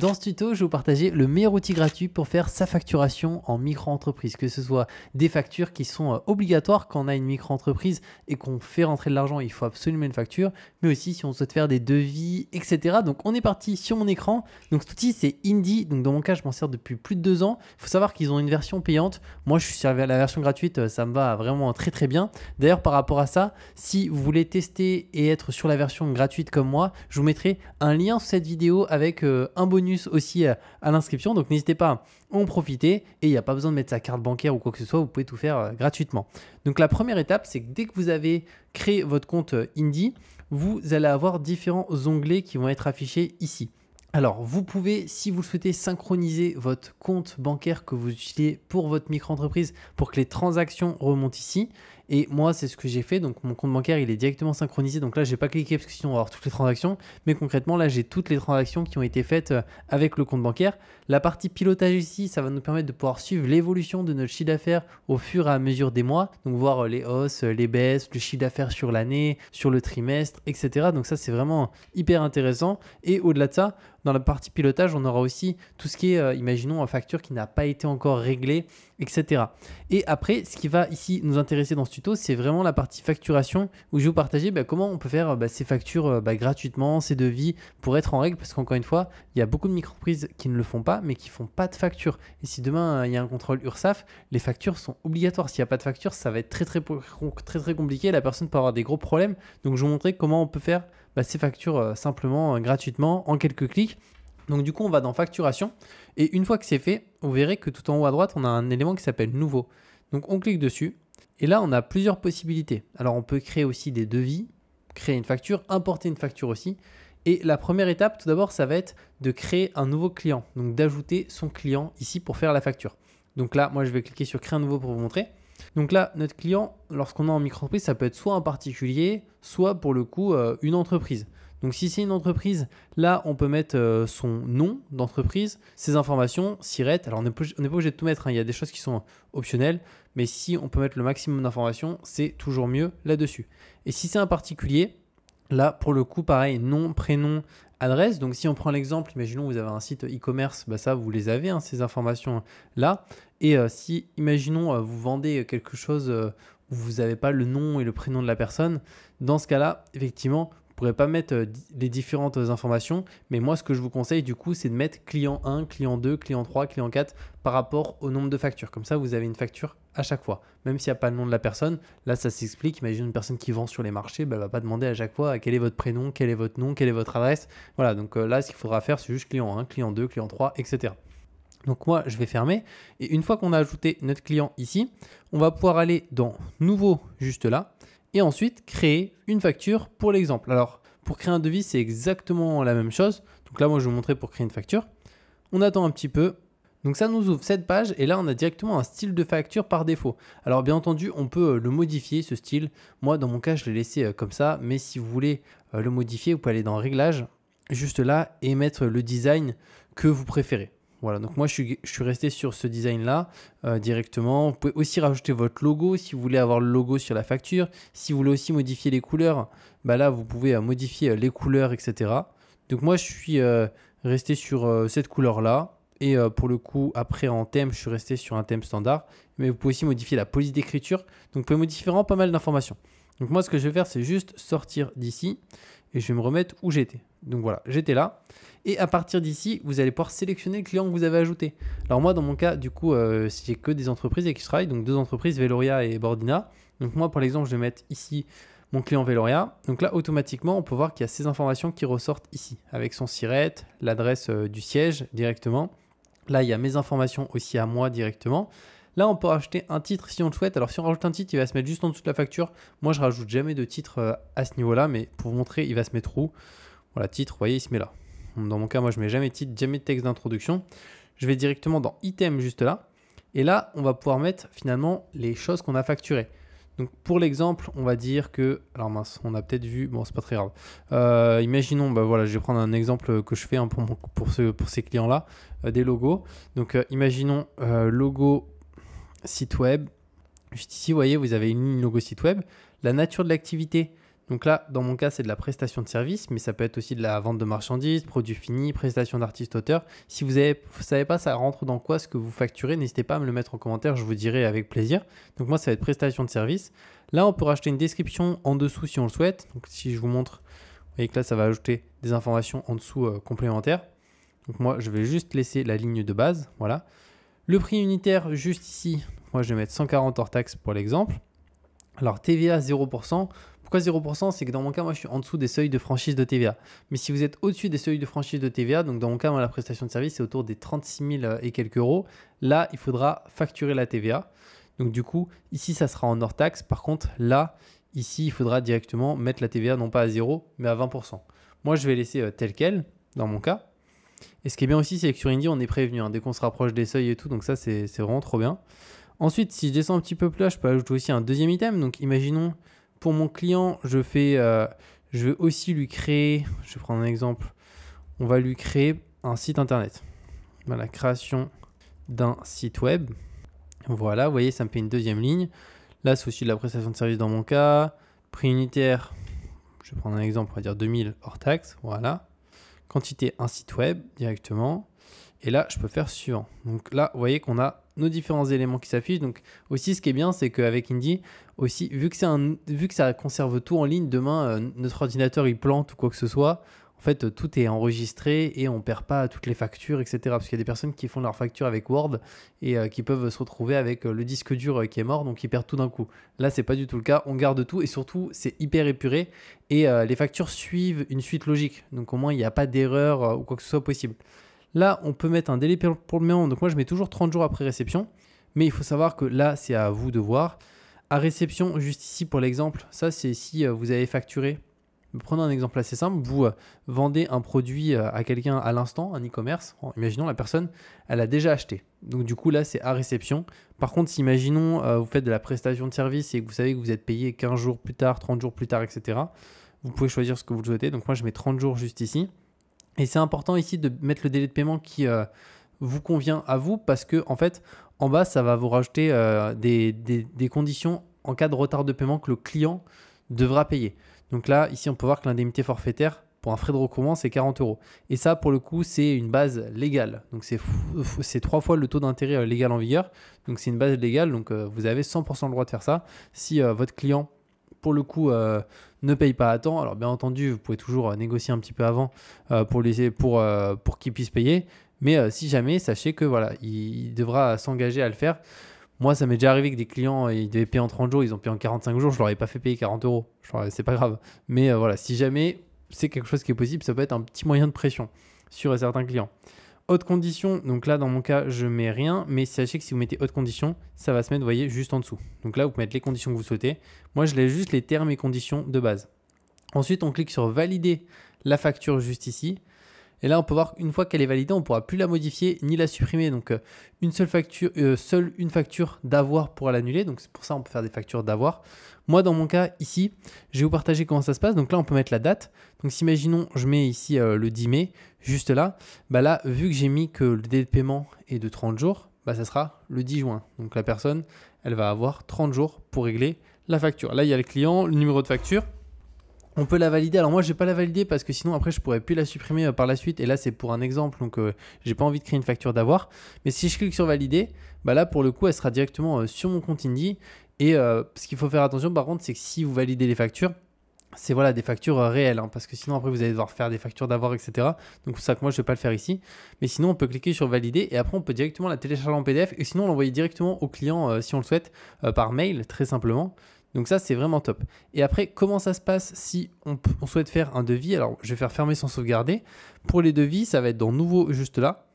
Dans ce tuto, je vais vous partager le meilleur outil gratuit pour faire sa facturation en micro-entreprise, que ce soit des factures qui sont obligatoires quand on a une micro-entreprise et qu'on fait rentrer de l'argent, il faut absolument une facture, mais aussi si on souhaite faire des devis, etc. Donc on est parti sur mon écran. Donc cet outil c'est Indy, donc dans mon cas je m'en sers depuis plus de 2 ans. Il faut savoir qu'ils ont une version payante. Moi je suis servi à la version gratuite, ça me va vraiment très très bien. D'ailleurs par rapport à ça, si vous voulez tester et être sur la version gratuite comme moi, je vous mettrai un lien sous cette vidéo avec un bonus aussi à l'inscription. Donc n'hésitez pas à en profiter et il n'y a pas besoin de mettre sa carte bancaire ou quoi que ce soit. Vous pouvez tout faire gratuitement. Donc la première étape, c'est que dès que vous avez créé votre compte Indy, vous allez avoir différents onglets qui vont être affichés ici. Alors, vous pouvez, si vous le souhaitez, synchroniser votre compte bancaire que vous utilisez pour votre micro-entreprise pour que les transactions remontent ici. Et moi, c'est ce que j'ai fait. Donc, mon compte bancaire, il est directement synchronisé. Donc là, je n'ai pas cliqué parce que sinon, on va avoir toutes les transactions. Mais concrètement, là, j'ai toutes les transactions qui ont été faites avec le compte bancaire. La partie pilotage ici, ça va nous permettre de pouvoir suivre l'évolution de notre chiffre d'affaires au fur et à mesure des mois. Donc, voir les hausses, les baisses, le chiffre d'affaires sur l'année, sur le trimestre, etc. Donc, ça, c'est vraiment hyper intéressant. Et au-delà de ça, dans la partie pilotage, on aura aussi tout ce qui est, imaginons, une facture qui n'a pas été encore réglée, etc. Et après, ce qui va ici nous intéresser dans ce tuto, c'est vraiment la partie facturation où je vais vous partager comment on peut faire ces factures gratuitement, ces devis pour être en règle. Parce qu'encore une fois, il y a beaucoup de micro-entreprises qui ne le font pas, mais qui ne font pas de facture. Et si demain, il y a un contrôle URSSAF, les factures sont obligatoires. S'il n'y a pas de facture, ça va être très compliqué. La personne peut avoir des gros problèmes. Donc, je vais vous montrer comment on peut faire ces factures simplement, gratuitement, en quelques clics. Donc du coup, on va dans facturation et une fois que c'est fait, vous verrez que tout en haut à droite, on a un élément qui s'appelle nouveau. Donc on clique dessus et là, on a plusieurs possibilités. Alors on peut créer aussi des devis, créer une facture, importer une facture aussi. Et la première étape, tout d'abord, ça va être de créer un nouveau client, donc d'ajouter son client ici pour faire la facture. Donc là, moi, je vais cliquer sur créer un nouveau pour vous montrer. Donc là, notre client, lorsqu'on est en micro-entreprise, ça peut être soit un particulier, soit pour le coup une entreprise. Donc si c'est une entreprise, là, on peut mettre son nom d'entreprise, ses informations, SIRET. Alors on n'est pas obligé de tout mettre, hein. Il y a des choses qui sont optionnelles, mais si on peut mettre le maximum d'informations, c'est toujours mieux là-dessus. Et si c'est un particulier, là, pour le coup, pareil, nom, prénom, adresse. Donc, si on prend l'exemple, imaginons vous avez un site e-commerce, ça, vous les avez, hein, ces informations-là. Et si, imaginons, vous vendez quelque chose où vous n'avez pas le nom et le prénom de la personne, dans ce cas-là, effectivement, vous ne pourrez pas mettre les différentes informations. Mais moi, ce que je vous conseille, du coup, c'est de mettre client 1, client 2, client 3, client 4 par rapport au nombre de factures. Comme ça, vous avez une facture à chaque fois. Même s'il n'y a pas le nom de la personne, là, ça s'explique. Imaginez une personne qui vend sur les marchés, elle ne va pas demander à chaque fois quel est votre prénom, quel est votre nom, quelle est votre adresse. Voilà, donc là, ce qu'il faudra faire, c'est juste client 1, client 2, client 3, etc. Donc moi, je vais fermer. Et une fois qu'on a ajouté notre client ici, on va pouvoir aller dans Nouveau, juste là. Et ensuite, créer une facture pour l'exemple. Alors, pour créer un devis, c'est exactement la même chose. Donc là, moi, je vais vous montrer pour créer une facture. On attend un petit peu. Donc ça nous ouvre cette page et là, on a directement un style de facture par défaut. Alors bien entendu, on peut le modifier, ce style. Moi, dans mon cas, je l'ai laissé comme ça. Mais si vous voulez le modifier, vous pouvez aller dans Réglages, juste là, et mettre le design que vous préférez. Voilà, donc moi je suis resté sur ce design-là directement. Vous pouvez aussi rajouter votre logo si vous voulez avoir le logo sur la facture. Si vous voulez aussi modifier les couleurs, là vous pouvez modifier les couleurs, etc. Donc moi je suis resté sur cette couleur-là. Et pour le coup, après en thème, je suis resté sur un thème standard. Mais vous pouvez aussi modifier la police d'écriture. Donc vous pouvez modifier vraiment pas mal d'informations. Donc moi ce que je vais faire, c'est juste sortir d'ici et je vais me remettre où j'étais. Donc voilà, j'étais là. Et à partir d'ici, vous allez pouvoir sélectionner le client que vous avez ajouté. Alors moi, dans mon cas, du coup, j'ai que des entreprises avec qui je travaille. Donc 2 entreprises, Veloria et Bordina. Donc moi, pour l'exemple, je vais mettre ici mon client Veloria. Donc là, automatiquement, on peut voir qu'il y a ces informations qui ressortent ici. Avec son SIRET, l'adresse du siège directement. Là, il y a mes informations aussi à moi directement. Là, on peut rajouter un titre si on le souhaite. Alors, si on rajoute un titre, il va se mettre juste en dessous de la facture. Moi, je rajoute jamais de titre à ce niveau-là, mais pour vous montrer, il va se mettre où? Voilà, titre, vous voyez, il se met là. Dans mon cas, moi, je ne mets jamais de titre, jamais de texte d'introduction. Je vais directement dans Item juste là. Et là, on va pouvoir mettre finalement les choses qu'on a facturées. Donc, pour l'exemple, on va dire que... Alors mince, on a peut-être vu... Bon, c'est pas très grave. Imaginons, voilà, je vais prendre un exemple que je fais pour ces clients-là, des logos. Donc, imaginons logo site web. Juste ici, vous voyez, vous avez une ligne logo site web. La nature de l'activité, Donc là, dans mon cas, c'est de la prestation de service, mais ça peut être aussi de la vente de marchandises, produits finis, prestation d'artiste-auteur. Si vous ne savez pas, ça rentre dans quoi ce que vous facturez, n'hésitez pas à me le mettre en commentaire, je vous dirai avec plaisir. Donc moi, ça va être prestation de service. Là, on peut rajouter une description en dessous si on le souhaite. Donc si je vous montre, vous voyez que là, ça va ajouter des informations en dessous complémentaires. Donc moi, je vais juste laisser la ligne de base, voilà. Le prix unitaire, juste ici, moi, je vais mettre 140 hors taxe pour l'exemple. Alors TVA 0%. Pourquoi 0%? C'est que dans mon cas, moi, je suis en dessous des seuils de franchise de TVA. Mais si vous êtes au-dessus des seuils de franchise de TVA, donc dans mon cas, moi, la prestation de service, c'est autour des 36 000 et quelques euros. Là, il faudra facturer la TVA. Donc du coup, ici, ça sera en hors taxe. Par contre, là, ici, il faudra directement mettre la TVA non pas à 0, mais à 20%. Moi, je vais laisser tel quel, dans mon cas. Et ce qui est bien aussi, c'est que sur Indie, on est prévenu. Dès qu'on se rapproche des seuils et tout, donc ça, c'est vraiment trop bien. Ensuite, si je descends un petit peu plus là, je peux ajouter aussi un deuxième item. Donc imaginons, pour mon client, je vais aussi lui créer, je vais prendre un exemple, on va lui créer un site internet. Voilà, création d'un site web. Voilà, vous voyez, ça me fait une deuxième ligne. Là, c'est aussi de la prestation de service dans mon cas. Prix unitaire, je vais prendre un exemple, on va dire 2000 hors taxe. Voilà. Quantité, un site web directement. Et là, je peux faire suivant. Donc là, vous voyez qu'on a nos différents éléments qui s'affichent. Donc aussi, ce qui est bien, c'est qu'avec Indie, aussi, vu que ça conserve tout en ligne, demain, notre ordinateur, il plante ou quoi que ce soit, en fait, tout est enregistré et on ne perd pas toutes les factures, etc. Parce qu'il y a des personnes qui font leurs factures avec Word et qui peuvent se retrouver avec le disque dur qui est mort, donc ils perdent tout d'un coup. Là, c'est pas du tout le cas. On garde tout et surtout, c'est hyper épuré et les factures suivent une suite logique. Donc au moins, il n'y a pas d'erreur ou quoi que ce soit possible. Là, on peut mettre un délai pour le paiement. Donc moi, je mets toujours 30 jours après réception. Mais il faut savoir que là, c'est à vous de voir. À réception, juste ici pour l'exemple, ça c'est si vous avez facturé. Prenons un exemple assez simple. Vous vendez un produit à quelqu'un à l'instant, un e-commerce. Imaginons la personne, elle a déjà acheté. Donc du coup, là, c'est à réception. Par contre, si imaginons, vous faites de la prestation de service et que vous savez que vous êtes payé 15 jours plus tard, 30 jours plus tard, etc. Vous pouvez choisir ce que vous souhaitez. Donc moi, je mets 30 jours juste ici. Et c'est important ici de mettre le délai de paiement qui vous convient à vous parce que en fait, en bas, ça va vous rajouter des conditions en cas de retard de paiement que le client devra payer. Donc là, ici, on peut voir que l'indemnité forfaitaire pour un frais de recouvrement, c'est 40 euros. Et ça, pour le coup, c'est une base légale. Donc c'est 3 fois le taux d'intérêt légal en vigueur. Donc c'est une base légale. Donc vous avez 100% le droit de faire ça. Si votre client, pour le coup, ne paye pas à temps. Alors bien entendu, vous pouvez toujours négocier un petit peu avant pour qu'il puisse payer. Mais si jamais, sachez que voilà, il devra s'engager à le faire. Moi, ça m'est déjà arrivé que des clients, ils devaient payer en 30 jours, ils ont payé en 45 jours, je leur ai pas fait payer 40 euros. C'est pas grave. Mais voilà, si jamais c'est quelque chose qui est possible, ça peut être un petit moyen de pression sur certains clients. Haute condition, donc là dans mon cas je mets rien, mais sachez que si vous mettez haute condition, ça va se mettre, vous voyez, juste en dessous. Donc là vous pouvez mettre les conditions que vous souhaitez. Moi je laisse juste les termes et conditions de base. Ensuite on clique sur valider la facture juste ici. Et là on peut voir qu'une fois qu'elle est validée, on ne pourra plus la modifier ni la supprimer. Donc seule une facture d'avoir pourra l'annuler. Donc c'est pour ça on peut faire des factures d'avoir. Moi dans mon cas ici, je vais vous partager comment ça se passe. Donc là on peut mettre la date. Donc si imaginons je mets ici le 10 mai, juste là, bah là vu que j'ai mis que le délai de paiement est de 30 jours, bah ça sera le 10 juin. Donc la personne, elle va avoir 30 jours pour régler la facture. Là il y a le client, le numéro de facture. On peut la valider. Alors moi, je vais pas la valider parce que sinon après, je pourrais plus la supprimer par la suite. Et là, c'est pour un exemple, donc j'ai pas envie de créer une facture d'avoir. Mais si je clique sur valider, bah là pour le coup, elle sera directement sur mon compte Indie. Et ce qu'il faut faire attention, par contre, c'est que si vous validez les factures, c'est voilà des factures réelles, parce que sinon après vous allez devoir faire des factures d'avoir, etc. Donc c'est ça que moi je vais pas le faire ici. Mais sinon on peut cliquer sur valider et après on peut directement la télécharger en PDF et sinon l'envoyer directement au client si on le souhaite par mail très simplement. Donc ça, c'est vraiment top. Et après, comment ça se passe si on souhaite faire un devis? Alors, je vais faire fermer sans sauvegarder. Pour les devis, ça va être dans nouveau juste là.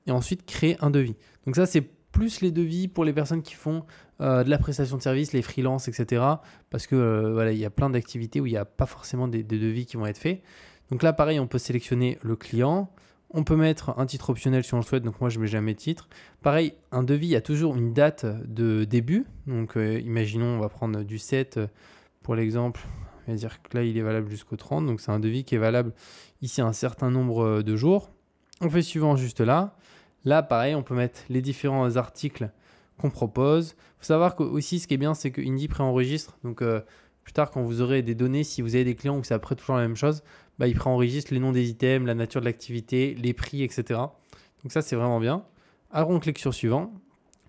Et ensuite, créer un devis. Donc ça, c'est plus les devis pour les personnes qui font de la prestation de service, les freelances, etc. Parce que voilà, il y a plein d'activités où il n'y a pas forcément des devis qui vont être faits. Donc là, pareil, on peut sélectionner le client. On peut mettre un titre optionnel si on le souhaite, donc moi je ne mets jamais titre. Pareil, un devis, il y a toujours une date de début. Donc imaginons, on va prendre du 7 pour l'exemple. On va dire que là il est valable jusqu'au 30, donc c'est un devis qui est valable ici un certain nombre de jours. On fait suivant juste là. Là pareil, on peut mettre les différents articles qu'on propose. Il faut savoir que aussi ce qui est bien, c'est que Indie préenregistre. Donc Plus tard, quand vous aurez des données, si vous avez des clients où c'est après toujours la même chose, bah, il préenregistre les noms des items, la nature de l'activité, les prix, etc. Donc ça, c'est vraiment bien. Alors, on clique sur suivant.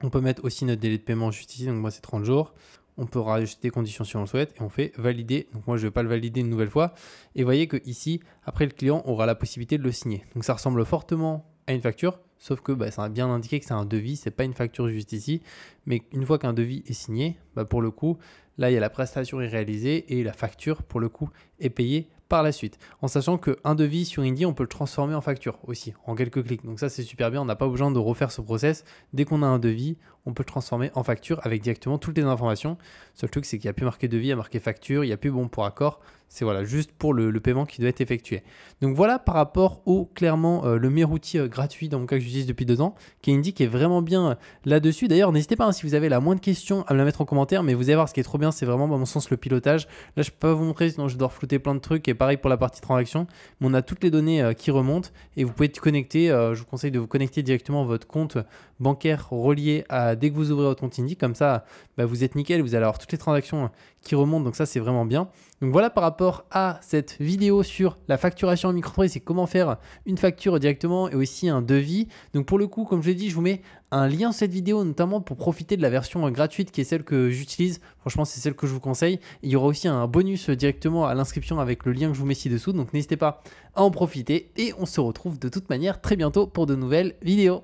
On peut mettre aussi notre délai de paiement juste ici. Donc moi, c'est 30 jours. On peut rajouter des conditions si on le souhaite et on fait valider. Donc moi, je ne vais pas le valider une nouvelle fois. Et vous voyez que ici, après, le client aura la possibilité de le signer. Donc ça ressemble fortement à une facture, sauf que ça a bien indiqué que c'est un devis, c'est pas une facture juste ici. Mais une fois qu'un devis est signé, pour le coup, là, il y a la prestation est réalisée et la facture, pour le coup, est payée par la suite. En sachant qu'un devis sur Indy, on peut le transformer en facture aussi, en quelques clics. Donc ça, c'est super bien. On n'a pas besoin de refaire ce process. Dès qu'on a un devis, on peut le transformer en facture avec directement toutes les informations. Seul truc, c'est qu'il n'y a plus marqué devis, il y a marqué facture, il n'y a plus bon pour accord. C'est voilà, juste pour le paiement qui doit être effectué. Donc voilà par rapport au clairement le meilleur outil gratuit dans mon cas que j'utilise depuis 2 ans, qui est Indy, qui est vraiment bien là-dessus. D'ailleurs, n'hésitez pas si vous avez la moindre question à me la mettre en commentaire, mais vous allez voir ce qui est trop bien, c'est vraiment à mon sens le pilotage. Là, je ne peux pas vous montrer, sinon je dois reflouter plein de trucs. Et pareil pour la partie transaction, mais on a toutes les données qui remontent et vous pouvez être connecté. Je vous conseille de vous connecter directement à votre compte bancaire relié dès que vous ouvrez votre compte Indy. Comme ça, vous êtes nickel, vous allez avoir toutes les transactions qui remontent. Donc ça, c'est vraiment bien. Donc voilà par rapport à cette vidéo sur la facturation en micro-entreprise et comment faire une facture directement et aussi un devis. Donc pour le coup, comme je l'ai dit, je vous mets un lien sur cette vidéo, notamment pour profiter de la version gratuite qui est celle que j'utilise. Franchement, c'est celle que je vous conseille. Et il y aura aussi un bonus directement à l'inscription avec le lien que je vous mets ci-dessous. Donc n'hésitez pas à en profiter et on se retrouve de toute manière très bientôt pour de nouvelles vidéos.